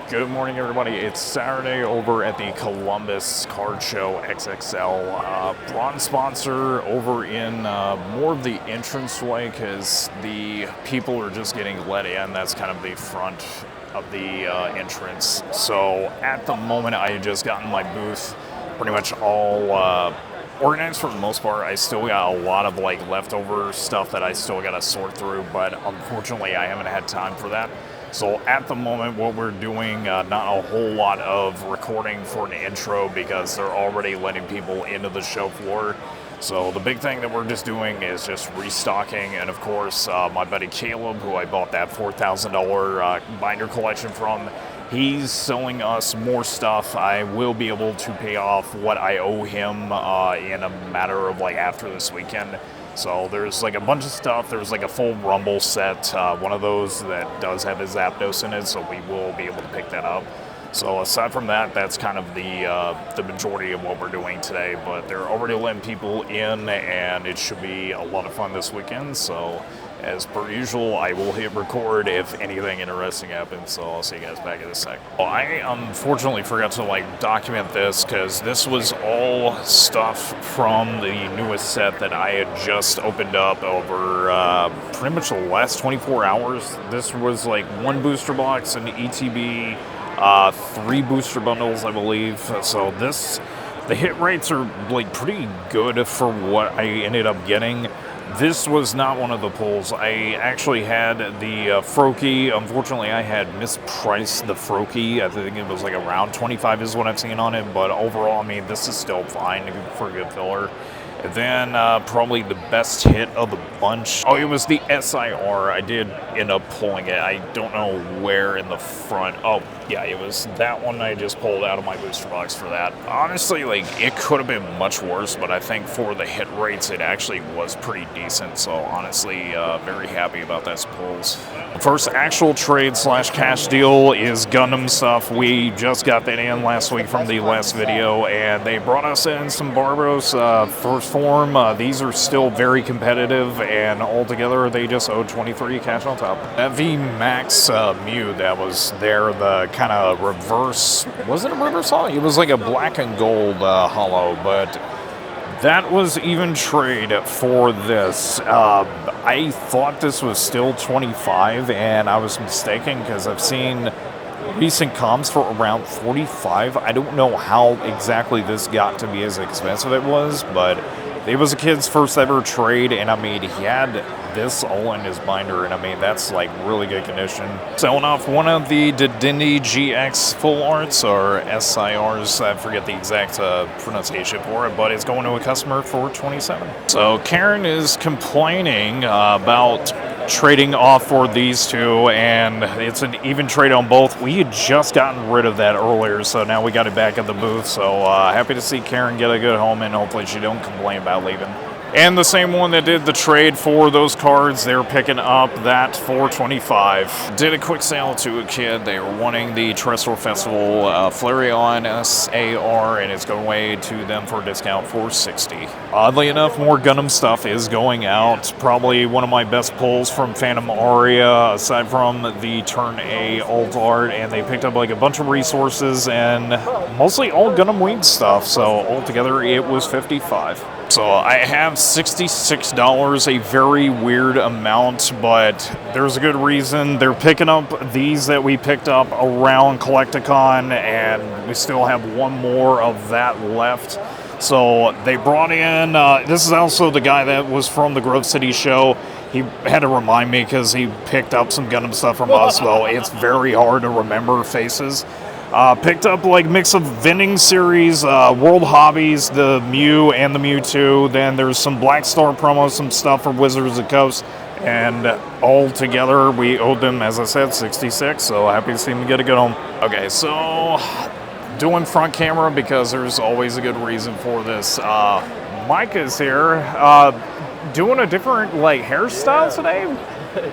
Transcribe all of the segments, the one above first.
Good morning, everybody. It's Saturday over at the Columbus Card Show XXL. Bronze sponsor over in more of the entranceway because the people are just getting let in. That's kind of the front of the entrance. So at the moment, I had just gotten my booth pretty much all organized for the most part. I still got a lot of leftover stuff that I still got to sort through, but unfortunately, I haven't had time for that. So at the moment, what we're doing, not a whole lot of recording for an intro because they're already letting people into the show floor. So the big thing that we're just doing is just restocking. And of course, my buddy Caleb, who I bought that $4,000 binder collection from, he's selling us more stuff. I will be able to pay off what I owe him in a matter of after this weekend. So there's a bunch of stuff. There's a full Rumble set, one of those that does have his Zapdos in it, so we will be able to pick that up. So aside from that, that's kind of the majority of what we're doing today. But they're already letting people in, and it should be a lot of fun this weekend. So as per usual, I will hit record if anything interesting happens, so I'll see you guys back in a sec. Well, I unfortunately forgot to document this because this was all stuff from the newest set that I had just opened up over pretty much the last 24 hours. This was one booster box, an ETB, 3 booster bundles, I believe. So the hit rates are pretty good for what I ended up getting. This was not one of the pulls. I actually had the Froakie. Unfortunately, I had mispriced the Froakie. I think it was around 25 is what I've seen on it. But overall, I mean, this is still fine for a good filler. And then probably the best hit of the bunch. Oh, it was the SIR. I did end up pulling it. I don't know where in the front. Oh, yeah, it was that one I just pulled out of my booster box for that. Honestly, it could have been much worse, but I think for the hit rates, it actually was pretty decent. So honestly, very happy about those pulls. The first actual trade / cash deal is Gundam stuff. We just got that in last week from the last video, and they brought us in some Barbaros first form. These are still very competitive, and altogether they just owe 23 cash on top. That VMAX Mew that was there, the kind of reverse, was it a reverse hollow? It was a black and gold hollow, but that was even trade for this. I thought this was still 25, and I was mistaken because I've seen recent comps for around 45. I don't know how exactly this got to be as expensive it was, but it was a kid's first ever trade, and I mean, he had this all in his binder, and I mean, that's really good condition. Selling off one of the Dedenne GX full arts, or SIRs, I forget the exact pronunciation for it, but it's going to a customer for 27. So Karen is complaining about trading off for these two, and it's an even trade on both. We had just gotten rid of that earlier, so now we got it back at the booth. So happy to see Karen get a good home, and hopefully she don't complain about leaving. And the same one that did the trade for those cards, they're picking up that for 25. Did a quick sale to a kid. They were wanting the Terrestrial Festival Flareon SAR, and it's going away to them for a discount for 60. Oddly enough, more Gundam stuff is going out. Probably one of my best pulls from Phantom Aria, aside from the Turn A alt art, and they picked up a bunch of resources and mostly all Gundam Wing stuff. So altogether, it was 55. So I have $66, a very weird amount, but there's a good reason. They're picking up these that we picked up around Collecticon, and we still have one more of that left. So they brought in, this is also the guy that was from the Grove City show. He had to remind me because he picked up some Gundam stuff from us, so it's very hard to remember faces. Picked up mix of vending series, World Hobbies, the Mew and the Mewtwo. Then there's some Black Star promos, some stuff for Wizards of the Coast, and all together we owed them, as I said, 66. So happy to see them get a good home. Okay, so doing front camera because there's always a good reason for this. Mike is here, doing a different hairstyle today.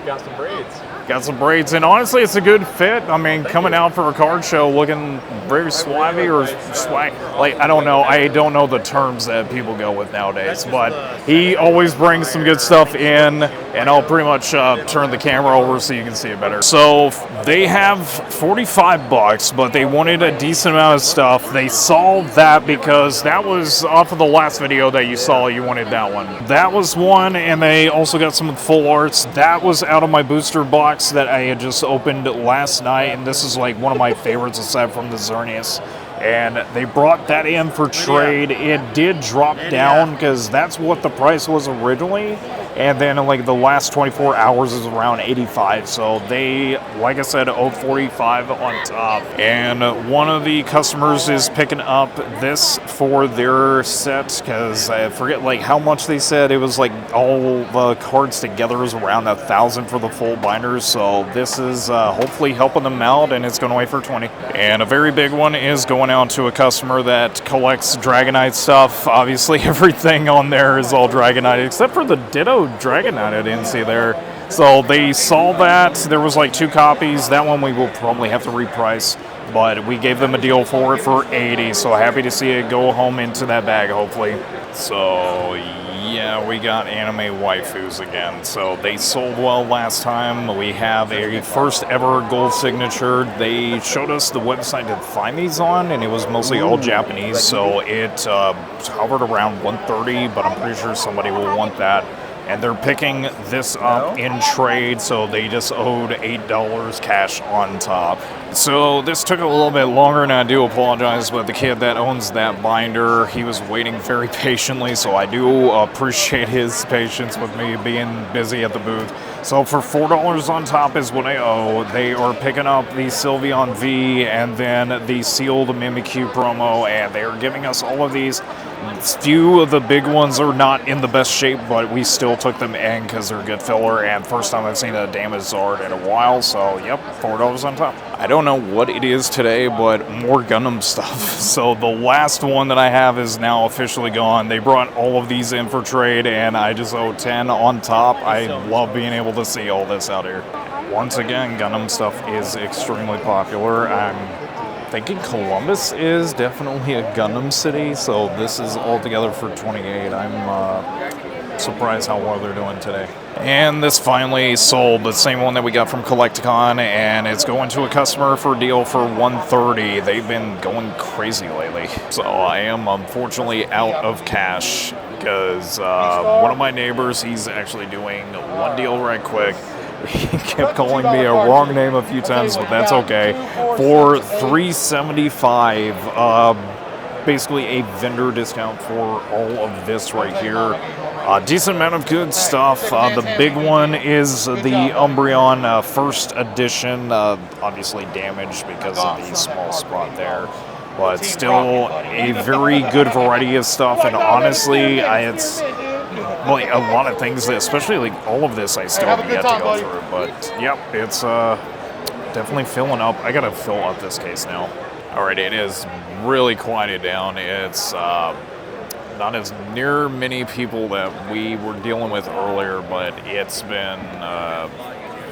Got some braids. Got some braids, and honestly, it's a good fit. I mean, coming out for a card show looking very swaggy or swag. I don't know. I don't know the terms that people go with nowadays, but he always brings some good stuff in. and I'll pretty much turn the camera over so you can see it better. So they have $45, but they wanted a decent amount of stuff. They solved that because that was off of the last video that you saw. You wanted that one. That was one, and they also got some full arts. That was out of my booster box that I had just opened last night, and this is like one of my favorites aside from the Xerneas. And they brought that in for trade. It did drop down because that's what the price was originally. And then in like the last 24 hours is around 85. So they, like I said, owe 45 on top. And one of the customers is picking up this for their set because I forget like how much they said. It was like all the cards together is around 1,000 for the full binders. So this is hopefully helping them out, and it's going away for 20. And a very big one is going out to a customer that collects Dragonite stuff. Obviously everything on there is all Dragonite except for the Ditto Dragonite I didn't see there. So they saw that. There was like 2 copies. That one we will probably have to reprice, but we gave them a deal for it for 80. So happy to see it go home into that bag hopefully. So yeah, we got anime waifus again. So they sold well last time. We have a first ever gold signature. They showed us the website to find these on, and it was mostly all Japanese. So it hovered around 130, but I'm pretty sure somebody will want that. And they're picking this up in trade, so they just owed $8 cash on top. So this took a little bit longer, and I do apologize, but the kid that owns that binder, he was waiting very patiently, so I do appreciate his patience with me being busy at the booth. So for $4 on top is what I owe. They are picking up the Sylveon V and then the sealed Mimikyu promo, and they are giving us all of these. Few of the big ones are not in the best shape, but we still took them in because they're good filler, and first time I've seen a damaged Zard in a while, so yep, $4 on top. I don't know what it is today, but more Gundam stuff. So the last one that I have is now officially gone. They brought all of these in for trade, and I just owe 10 on top. I love being able to see all this out here. Once again, Gundam stuff is extremely popular. I'm thinking Columbus is definitely a Gundam city, so this is all together for 28. I'm surprised how well they're doing today. And this finally sold, the same one that we got from Collecticon, and it's going to a customer for a deal for 130. They've been going crazy lately. So I am unfortunately out of cash because one of my neighbors, he's actually doing one deal right quick. He kept calling me a wrong name a few times, but that's okay. For $375, basically a vendor discount for all of this right here. Decent amount of good stuff. The big one is the Umbreon first edition, obviously damaged because of the small spot there. But still a very good variety of stuff, and honestly, it's like a lot of things, especially like all of this I still have yet to go through, but yep, it's definitely filling up. I gotta fill up this case now. Alright, it is really quieted down. It's not as near many people that we were dealing with earlier, but it's been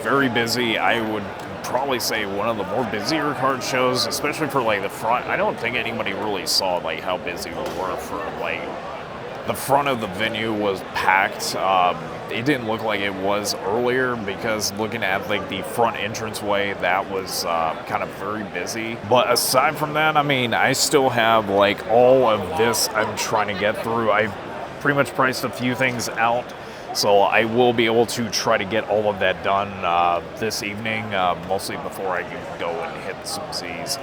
very busy. I would probably say one of the more busier card shows, especially for like the front. I don't think anybody really saw like how busy we were for like the front of the venue was packed. It didn't look like it was earlier because looking at like the front entranceway, that was kind of very busy. But aside from that, I mean, I still have like all of this I'm trying to get through. I pretty much priced a few things out, so I will be able to try to get all of that done this evening, mostly before I can go and hit some Z's.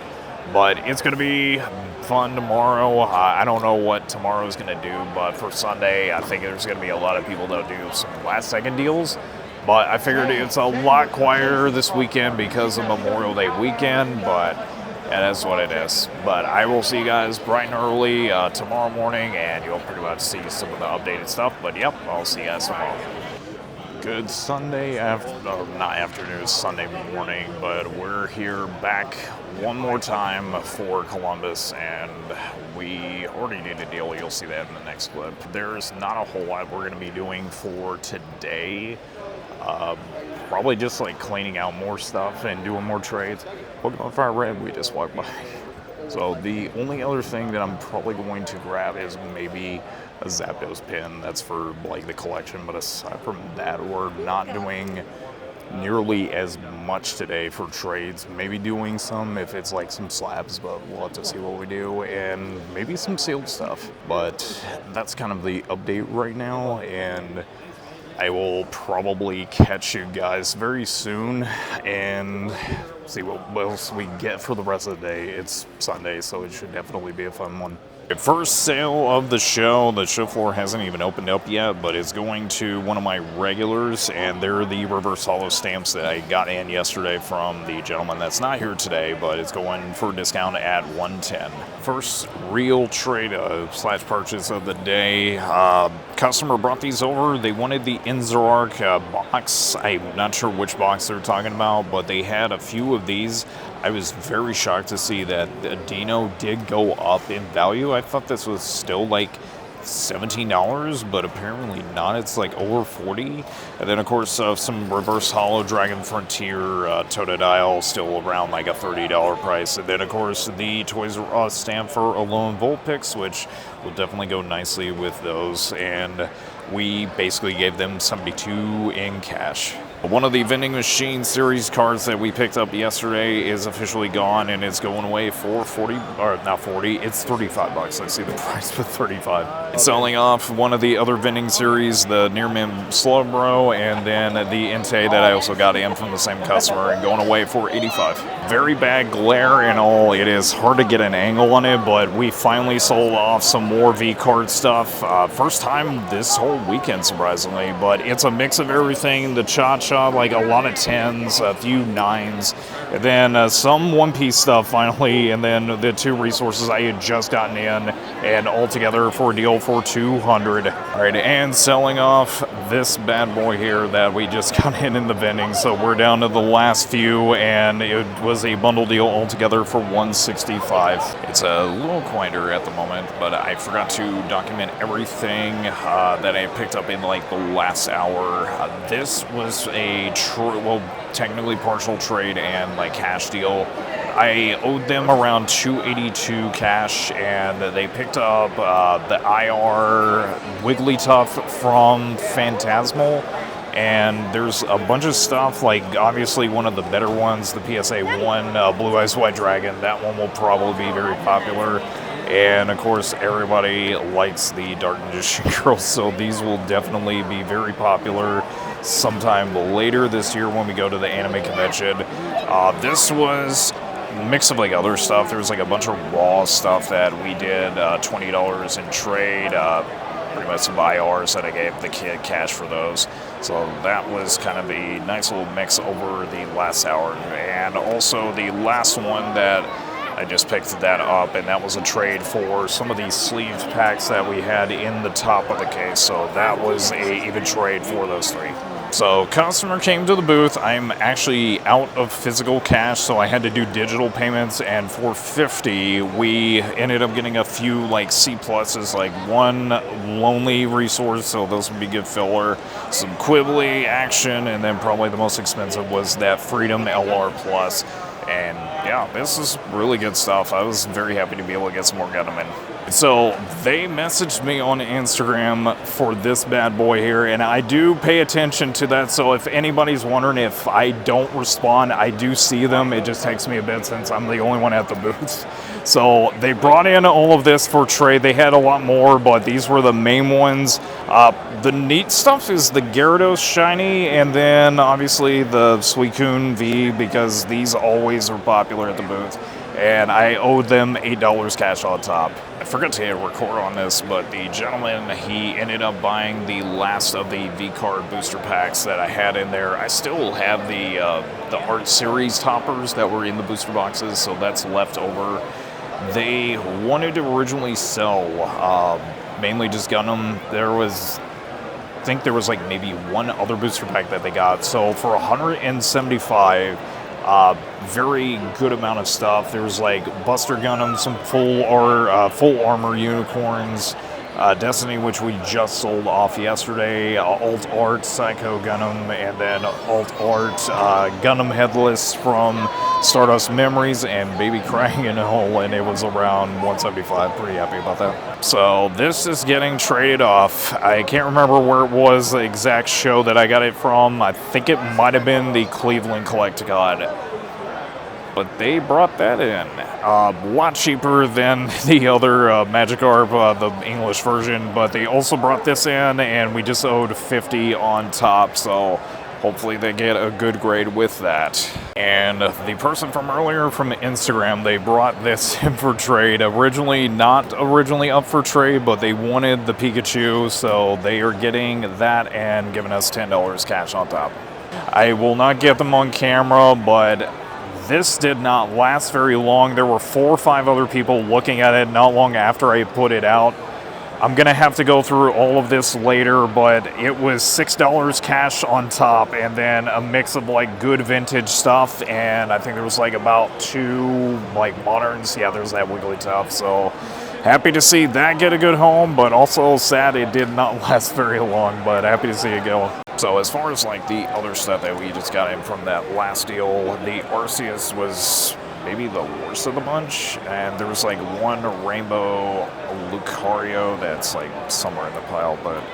But it's going to be fun tomorrow. I don't know what tomorrow is going to do, but for Sunday, I think there's going to be a lot of people that do some last-second deals. But I figured it's a lot quieter this weekend because of Memorial Day weekend, but that is what it is. But I will see you guys bright and early tomorrow morning, and you'll pretty much see some of the updated stuff. But yep, I'll see you guys tomorrow. Good Sunday not afternoon, Sunday morning, but we're here back one more time for Columbus, and we already did a deal. You'll see that in the next clip. There's not a whole lot we're going to be doing for today. Probably just like cleaning out more stuff and doing more trades. Pokemon Fire Red, we just walked by. So the only other thing that I'm probably going to grab is maybe a Zapdos pin. That's for like the collection, but aside from that, we're not doing nearly as much today for trades. Maybe doing some if it's like some slabs, but we'll have to see what we do, and maybe some sealed stuff. But that's kind of the update right now, and I will probably catch you guys very soon and see what else we get for the rest of the day. It's Sunday, so it should definitely be a fun one. First sale of the show floor hasn't even opened up yet, but it's going to one of my regulars, and they're the reverse holo stamps that I got in yesterday from the gentleman that's not here today, but it's going for a discount at $110. First real trade slash purchase of the day. Customer brought these over. They wanted the Inzark box. I'm not sure which box they're talking about, but they had a few of these. I was very shocked to see that the Dino did go up in value. I thought this was still like $17, but apparently not. It's like over 40. And then of course some reverse holo Dragon Frontier Totodile, still around like a $30 price. And then of course the Toys R Us stamp for Alone Vulpix, which will definitely go nicely with those. And we basically gave them 72 in cash. One of the vending machine series cards that we picked up yesterday is officially gone, and it's going away for 40, or not 40, it's 35 bucks. I see the price for 35. Selling off one of the other vending series, the Nearman Slowbro, and then the Entei that I also got in from the same customer, and going away for 85. Very bad glare and all. It is hard to get an angle on it, but we finally sold off some more V-card stuff. First time this whole weekend, surprisingly, but it's a mix of everything. The Cha-Cha, like a lot of 10s, a few 9s, and then some One Piece stuff finally, and then the two resources I had just gotten in, and all together for a deal for 200. All right, and selling off this bad boy here that we just got in the vending, so we're down to the last few, and it was a bundle deal altogether for 165. It's a little quieter at the moment, but I forgot to document everything that I picked up in like the last hour. This was technically partial trade and like cash deal. I owed them around 282 cash, and they picked up the IR Wigglytuff from Phantasmal. And there's a bunch of stuff, like obviously one of the better ones, the PSA 1 Blue Eyes White Dragon. That one will probably be very popular. And of course, everybody likes the Dark Magician Girl, so these will definitely be very popular sometime later this year when we go to the anime convention. This was a mix of like other stuff. There was like a bunch of raw stuff that we did, $20 in trade, pretty much some IRs that I gave the kid cash for those. So that was kind of a nice little mix over the last hour. And also the last one that I just picked that up, and that was a trade for some of these sleeved packs that we had in the top of the case. So that was a even trade for those three. So customer came to the booth. I'm actually out of physical cash, so I had to do digital payments, and for 50 we ended up getting a few like C pluses, like one Lonely resource, so those would be good filler, some Quibbly action, and then probably the most expensive was that Freedom LR Plus. And yeah, this is really good stuff. I was very happy to be able to get some more Gundam in. So they messaged me on Instagram for this bad boy here, and I do pay attention to that. So if anybody's wondering if I don't respond, I do see them. It just takes me a bit since I'm the only one at the booth. So they brought in all of this for trade. They had a lot more, but these were the main ones. The neat stuff is the Gyarados Shiny, and then obviously the Suicune V, because these always are popular at the booth. And I owed them $8 cash on top. I forgot to hit record on this, but the gentleman, he ended up buying the last of the V-Card booster packs that I had in there. I still have the Art Series toppers that were in the booster boxes, so that's left over. They wanted to originally sell mainly just Gundam. I think there was like maybe one other booster pack that they got. So for 175, very good amount of stuff. There was like Buster Gundam, some full armor unicorns, Destiny, which we just sold off yesterday, Alt Art Psycho Gundam, and then Alt Art Gundam Headless from Stardust Memories, and Baby Crying in a Hole, and it was around 175. Pretty happy about that. So this is getting traded off. I can't remember where it was, the exact show that I got it from. I think it might have been the Cleveland Collecticon. But they brought that in. A lot cheaper than the other Magikarp, the English version, but they also brought this in, and we just owed 50 on top, so hopefully they get a good grade with that. And the person from earlier from Instagram, they brought this in for trade. Not originally up for trade, but they wanted the Pikachu, so they are getting that and giving us $10 cash on top. I will not get them on camera, but this did not last very long. There were 4 or 5 other people looking at it not long after I put it out. I'm gonna have to go through all of this later, but it was $6 cash on top, and then a mix of like good vintage stuff, and I think there was like about 2 like moderns. Yeah, there's that Wigglytuff. So happy to see that get a good home, but also sad it did not last very long, but happy to see it go. So as far as like the other stuff that we just got in from that last deal, the Arceus was maybe the worst of the bunch, and there was like one rainbow Lucario that's like somewhere in the pile, but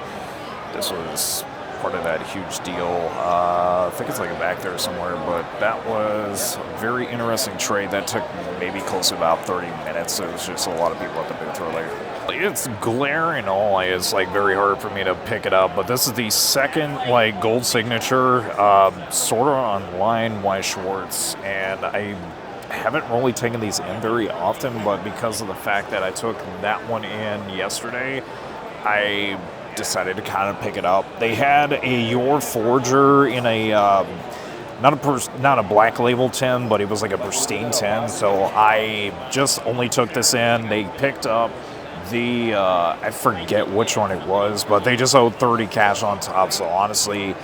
this was part of that huge deal. I think it's like back there somewhere, but that was a very interesting trade that took maybe close to about 30 minutes. So it was just a lot of people at the booth earlier. It's glaring all. It's like very hard for me to pick it up, but this is the second like gold signature, sort of online Y Schwartz, and I haven't really taken these in very often, but because of the fact that I took that one in yesterday, I decided to kind of pick it up. They had a Your Forger in a not a black label tin, but it was like a pristine tin, so I just only took this in. They picked up the I forget which one it was, but they just owed 30 cash on top, so honestly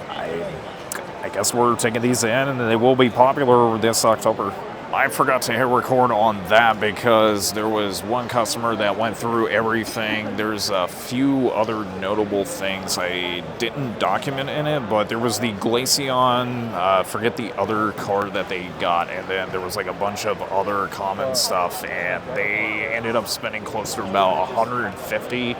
I guess we're taking these in, and they will be popular this October. I forgot to hit record on that because there was one customer that went through everything. There's a few other notable things I didn't document in it, but there was the Glaceon, forget the other card that they got, and then there was like a bunch of other common stuff, and they ended up spending close to about 150.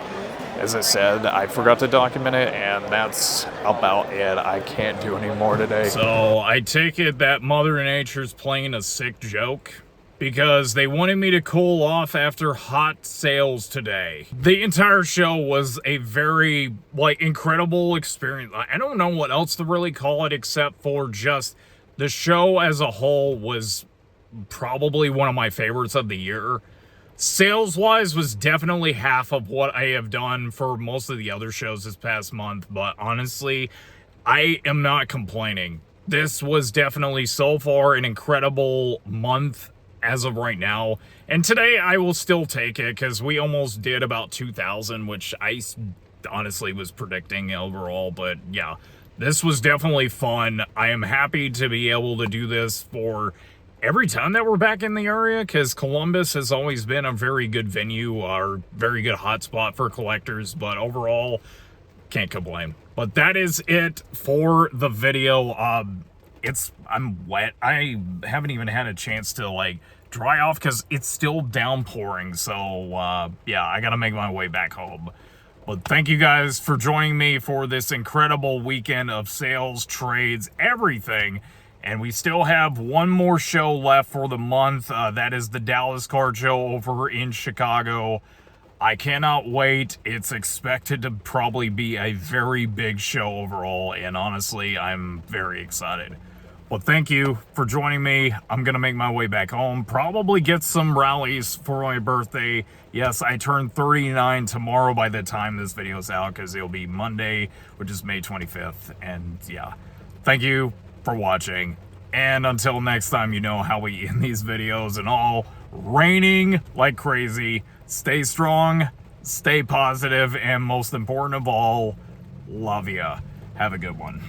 As I said, I forgot to document it, and that's about it. I can't do any more today. So I take it that Mother Nature's playing a sick joke, because they wanted me to cool off after hot sales today. The entire show was a very, like, incredible experience. I don't know what else to really call it except for just the show as a whole was probably one of my favorites of the year. Sales-wise was definitely half of what I have done for most of the other shows this past month, but honestly, I am not complaining. This was definitely so far an incredible month as of right now, and today I will still take it because we almost did about 2,000, which I honestly was predicting overall, but yeah, this was definitely fun. I am happy to be able to do this for every time that we're back in the area, because Columbus has always been a very good venue or very good hotspot for collectors, but overall, can't complain. But that is it for the video. I'm wet. I haven't even had a chance to like dry off because it's still downpouring, so yeah, I gotta make my way back home. But thank you guys for joining me for this incredible weekend of sales, trades, everything. And we still have one more show left for the month. That is the Dallas Card Show over in Chicago. I cannot wait. It's expected to probably be a very big show overall. And honestly, I'm very excited. Well, thank you for joining me. I'm going to make my way back home. Probably get some rallies for my birthday. Yes, I turn 39 tomorrow by the time this video is out, because it'll be Monday, which is May 25th. And yeah, thank you for watching, and until next time, you know how we end these videos, and all raining like crazy. Stay strong, stay positive, and most important of all, love ya. Have a good one.